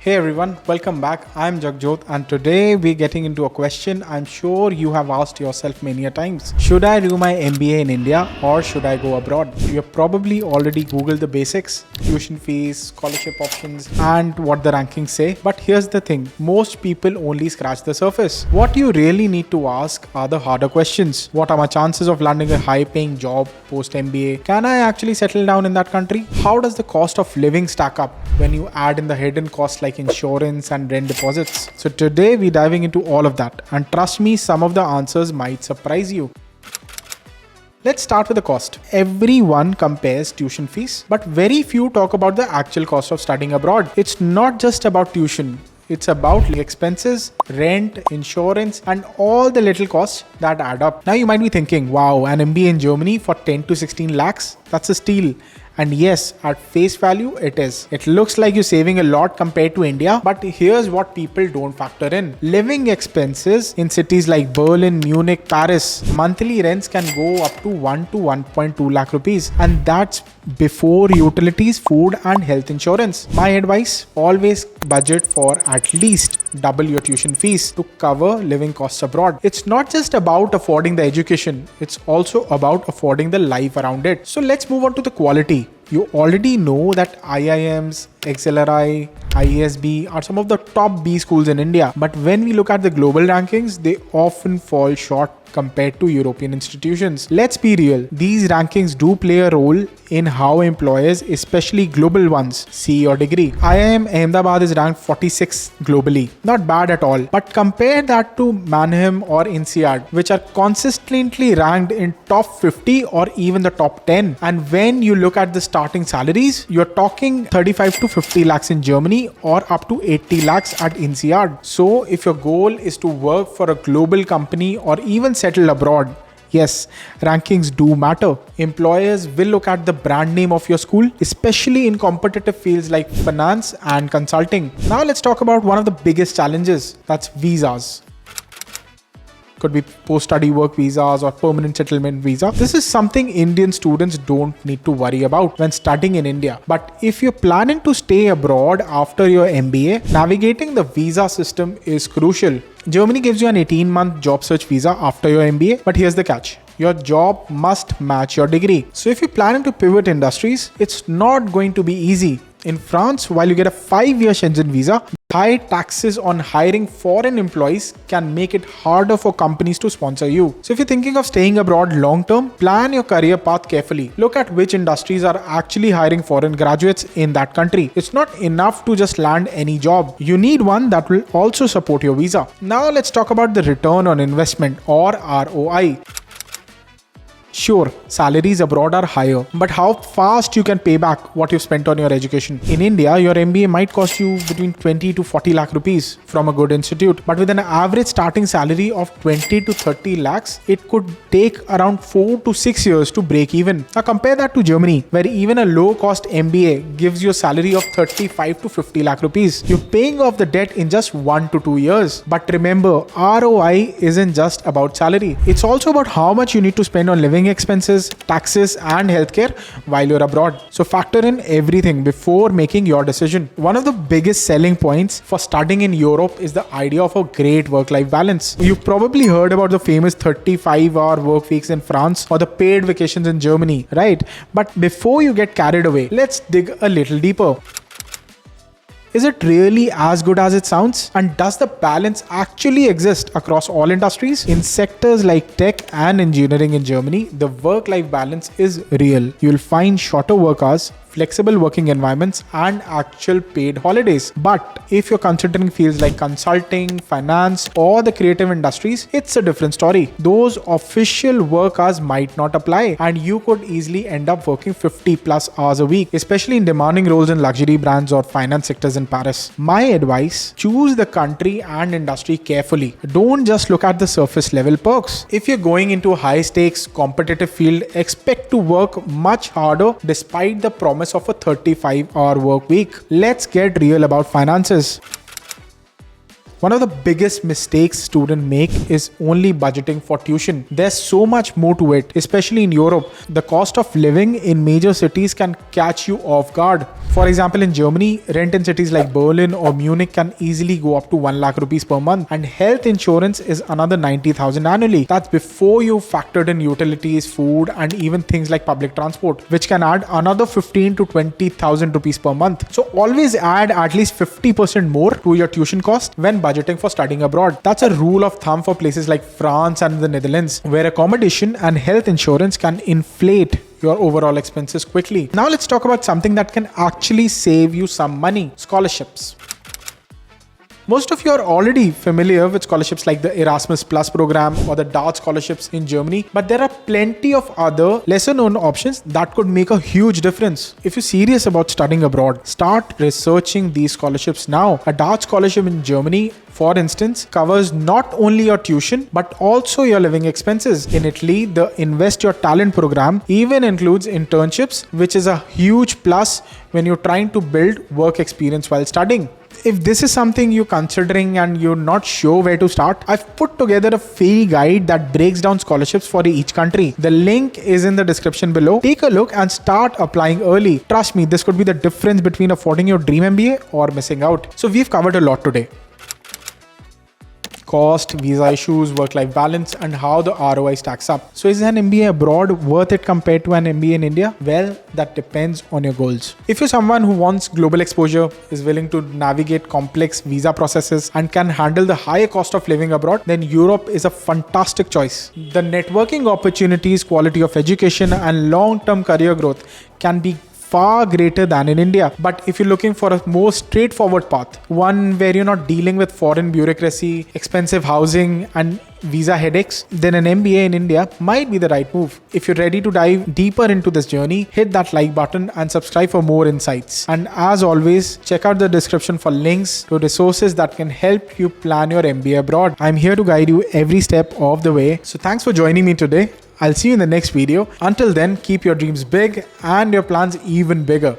Hey everyone, welcome back. I'm Jagjot and today we're getting into a question I'm sure you have asked yourself many a times. Should I do my MBA in India or should I go abroad? You have probably already googled the basics, tuition fees, scholarship options and what the rankings say. But here's the thing, most people only scratch the surface. What you really need to ask are the harder questions. What are my chances of landing a high paying job post MBA? Can I actually settle down in that country? How does the cost of living stack up when you add in the hidden costs like insurance and rent deposits? So today we're diving into all of that, and trust me, some of the answers might surprise you. Let's start with the cost. Everyone compares tuition fees, but very few talk about the actual cost of studying abroad. It's not just about tuition. It's about expenses, rent, insurance, and all the little costs that add up. Now you might be thinking, wow, an MBA in Germany for 10 to 16 lakhs? That's a steal. And yes, at face value, it is. It looks like you're saving a lot compared to India, but here's what people don't factor in. Living expenses in cities like Berlin, Munich, Paris, monthly rents can go up to 1 to 1.2 lakh rupees. And that's before utilities, food, and health insurance. My advice, always budget for at least double your tuition fees to cover living costs abroad. It's not just about affording the education, it's also about affording the life around it. So let's move on to the quality. You already know that IIMs, XLRI, ISB are some of the top B schools in India. But when we look at the global rankings, they often fall short compared to European institutions. Let's be real, these rankings do play a role in how employers, especially global ones, see your degree. IIM Ahmedabad is ranked 46 globally. Not bad at all. But compare that to Mannheim or INSEAD, which are consistently ranked in top 50 or even the top 10. And when you look at the starting salaries, you're talking 35 to 50 lakhs in Germany or up to 80 lakhs at INSEAD. So if your goal is to work for a global company or even settle abroad, yes, rankings do matter. Employers will look at the brand name of your school, especially in competitive fields like finance and consulting. Now let's talk about one of the biggest challenges, that's visas. Could be post-study work visas or permanent settlement visa. This is something Indian students don't need to worry about when studying in India. But if you're planning to stay abroad after your MBA, navigating the visa system is crucial. Germany gives you an 18-month job search visa after your MBA, but here's the catch. Your job must match your degree. So if you're planning to pivot industries, it's not going to be easy. In France, while you get a 5-year Schengen visa, high taxes on hiring foreign employees can make it harder for companies to sponsor you. So if you're thinking of staying abroad long term, plan your career path carefully. Look at which industries are actually hiring foreign graduates in that country. It's not enough to just land any job. You need one that will also support your visa. Now let's talk about the return on investment or ROI. Sure, salaries abroad are higher, but how fast you can pay back what you've spent on your education. In India, your MBA might cost you between 20 to 40 lakh rupees from a good institute, but with an average starting salary of 20 to 30 lakhs, it could take around 4 to 6 years to break even. Now compare that to Germany, where even a low-cost MBA gives you a salary of 35 to 50 lakh rupees. You're paying off the debt in just 1 to 2 years. But remember, ROI isn't just about salary. It's also about how much you need to spend on living expenses, taxes, and healthcare while you're abroad. So factor in everything before making your decision. One of the biggest selling points for studying in Europe is the idea of a great work-life balance. You've probably heard about the famous 35-hour work weeks in France or the paid vacations in Germany, right? But before you get carried away, let's dig a little deeper. Is it really as good as it sounds? And does the balance actually exist across all industries? In sectors like tech and engineering in Germany, the work-life balance is real. You'll find shorter work hours, flexible working environments, and actual paid holidays. But if you're considering fields like consulting, finance, or the creative industries, it's a different story. Those official work hours might not apply, and you could easily end up working 50 plus hours a week, especially in demanding roles in luxury brands or finance sectors in Paris. My advice, choose the country and industry carefully. Don't just look at the surface level perks. If you're going into a high stakes competitive field, expect to work much harder despite the promise of a 35-hour work week. Let's get real about finances. One of the biggest mistakes students make is only budgeting for tuition. There's so much more to it, especially in Europe. The cost of living in major cities can catch you off guard. For example, in Germany, rent in cities like Berlin or Munich can easily go up to 1 lakh rupees per month, and health insurance is another 90,000 annually. That's before you factored in utilities, food, and even things like public transport, which can add another 15 to 20,000 rupees per month. So always add at least 50% more to your tuition cost when budgeting for studying abroad. That's a rule of thumb for places like France and the Netherlands, where accommodation and health insurance can inflate your overall expenses quickly. Now let's talk about something that can actually save you some money: scholarships. Most of you are already familiar with scholarships like the Erasmus Plus program or the DART scholarships in Germany, but there are plenty of other lesser known options that could make a huge difference. If you're serious about studying abroad, start researching these scholarships now. A DART scholarship in Germany, for instance, covers not only your tuition but also your living expenses. In Italy, the Invest Your Talent program even includes internships, which is a huge plus when you're trying to build work experience while studying. If this is something you're considering and you're not sure where to start, I've put together a free guide that breaks down scholarships for each country. The link is in the description below. Take a look and start applying early. Trust me, this could be the difference between affording your dream MBA or missing out. So we've covered a lot today: cost, visa issues, work-life balance, and how the ROI stacks up. So is an MBA abroad worth it compared to an MBA in India? Well, that depends on your goals. If you're someone who wants global exposure, is willing to navigate complex visa processes, and can handle the higher cost of living abroad, then Europe is a fantastic choice. The networking opportunities, quality of education, and long-term career growth can be far greater than in India. But if you're looking for a more straightforward path, one where you're not dealing with foreign bureaucracy, expensive housing, and visa headaches, then an MBA in India might be the right move. If you're ready to dive deeper into this journey, hit that like button and subscribe for more insights. And as always, check out the description for links to resources that can help you plan your MBA abroad. I'm here to guide you every step of the way. So thanks for joining me today. I'll see you in the next video. Until then, keep your dreams big and your plans even bigger.